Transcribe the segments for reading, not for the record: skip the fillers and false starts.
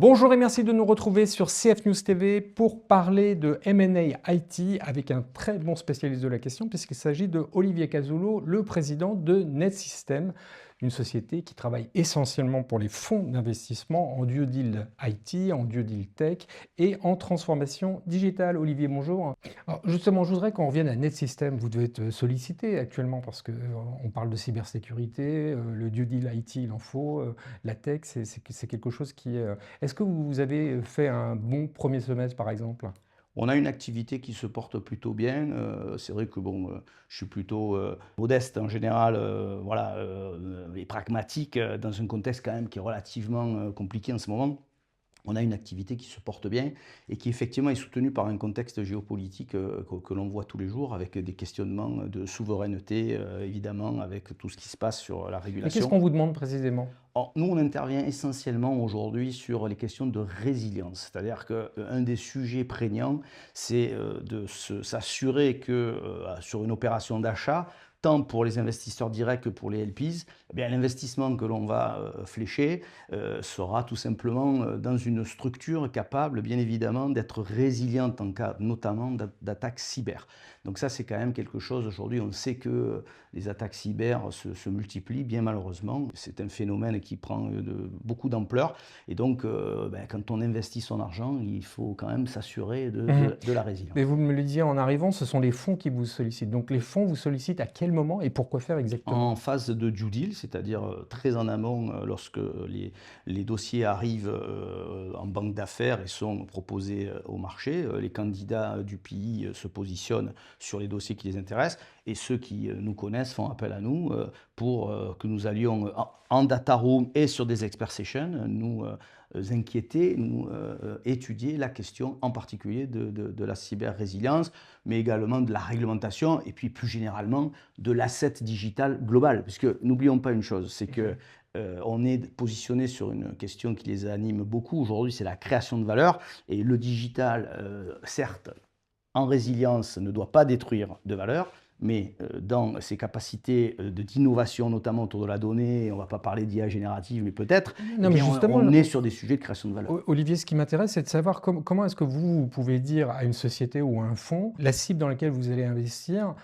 Bonjour et merci de nous retrouver sur CF News TV pour parler de M&A IT avec un très bon spécialiste de la question puisqu'il s'agit de Olivier Cazullo, le président de NetSystem, une société qui travaille essentiellement pour les fonds d'investissement en due deal IT, en due deal tech et en transformation digitale. Olivier, bonjour. Alors justement, je voudrais qu'on revienne à NetSystem. Vous devez être sollicité actuellement parce qu'on parle de cybersécurité, le due deal IT, il en faut, la tech, c'est quelque chose qui est... Est-ce que vous avez fait un bon premier semestre, par exemple? On a une activité qui se porte plutôt bien. C'est vrai que bon, je suis plutôt modeste en général, voilà, et pragmatique dans un contexte quand même qui est relativement compliqué en ce moment. On a une activité qui se porte bien et qui effectivement est soutenue par un contexte géopolitique que l'on voit tous les jours avec des questionnements de souveraineté, évidemment, avec tout ce qui se passe sur la Et qu'est-ce régulation. qu'on vous demande précisément? Or, nous, on intervient essentiellement aujourd'hui sur les questions de résilience. C'est-à-dire qu'un des sujets prégnants, c'est de s'assurer que sur une opération d'achat, tant pour les investisseurs directs que pour les LPs, eh bien, l'investissement que l'on va flécher sera tout simplement dans une structure capable, bien évidemment, d'être résiliente en cas notamment d'attaques cyber. Donc ça, c'est quand même quelque chose, aujourd'hui, on sait que les attaques cyber se multiplient, bien malheureusement. C'est un phénomène qui prend beaucoup d'ampleur. Et donc, quand on investit son argent, il faut quand même s'assurer Mhm. de la résilience. Mais vous me le disiez en arrivant, ce sont les fonds qui vous sollicitent. Donc les fonds vous sollicitent à quel moment et pourquoi faire exactement? En phase de due deal, c'est-à-dire très en amont, lorsque les dossiers arrivent en banque d'affaires et sont proposés au marché, les candidats du pays se positionnent sur les dossiers qui les intéressent et ceux qui nous connaissent font appel à nous pour que nous allions en data room et sur des expert sessions, nous inquiéter, nous étudier la question en particulier de la cyber-résilience, mais également de la réglementation et puis plus généralement de l'asset digital global. Puisque n'oublions pas une chose, c'est que on est positionné sur une question qui les anime beaucoup aujourd'hui, c'est la création de valeur. Et le digital, certes, en résilience, ne doit pas détruire de valeur, mais dans ses capacités d'innovation, notamment autour de la donnée, on ne va pas parler d'IA générative, mais peut-être, eh Non, mais bien, justement, on est sur des sujets de création de valeur. Olivier, ce qui m'intéresse, c'est de savoir comment est-ce que vous pouvez dire à une société ou à un fonds, la cible dans laquelle vous allez investir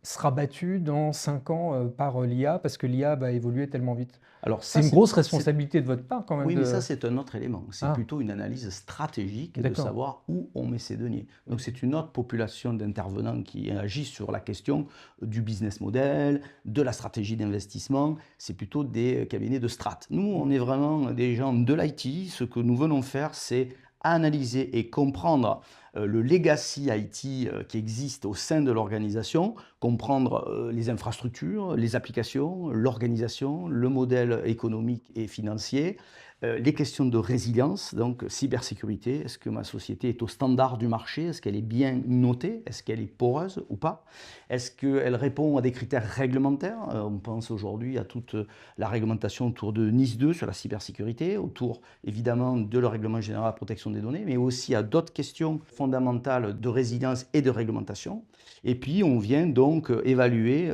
sera battue dans 5 ans par l'IA parce que l'IA va évoluer tellement vite. Alors C'est ça, une grosse responsabilité de votre part quand même oui, mais ça, de... c'est un autre élément. C'est Ah, plutôt une analyse stratégique de d'accord. savoir où on met ses deniers. Donc, c'est une autre population d'intervenants qui agissent sur la question du business model, de la stratégie d'investissement. C'est plutôt des cabinets de strat. Nous, on est vraiment des gens de l'IT. Ce que nous venons faire, c'est analyser et comprendre le legacy IT qui existe au sein de l'organisation, comprendre les infrastructures, les applications, l'organisation, le modèle économique et financier, les questions de résilience, donc cybersécurité, est-ce que ma société est au standard du marché, est-ce qu'elle est bien notée, est-ce qu'elle est poreuse ou pas, est-ce qu'elle répond à des critères réglementaires, on pense aujourd'hui à toute la réglementation autour de NIS 2 sur la cybersécurité, autour évidemment de le règlement général de protection des données, mais aussi à d'autres questions fondamentales de résilience et de réglementation. Et puis on vient donc évaluer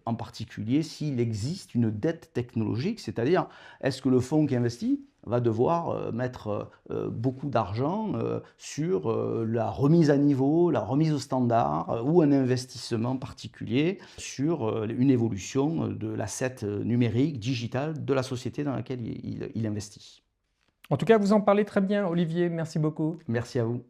en particulier s'il existe une dette technologique, c'est-à-dire est-ce que le fonds qui investit va devoir mettre beaucoup d'argent sur la remise à niveau, la remise au standard ou un investissement particulier sur une évolution de l'asset numérique, digital de la société dans laquelle il investit. En tout cas, vous en parlez très bien, Olivier. Merci beaucoup. Merci à vous.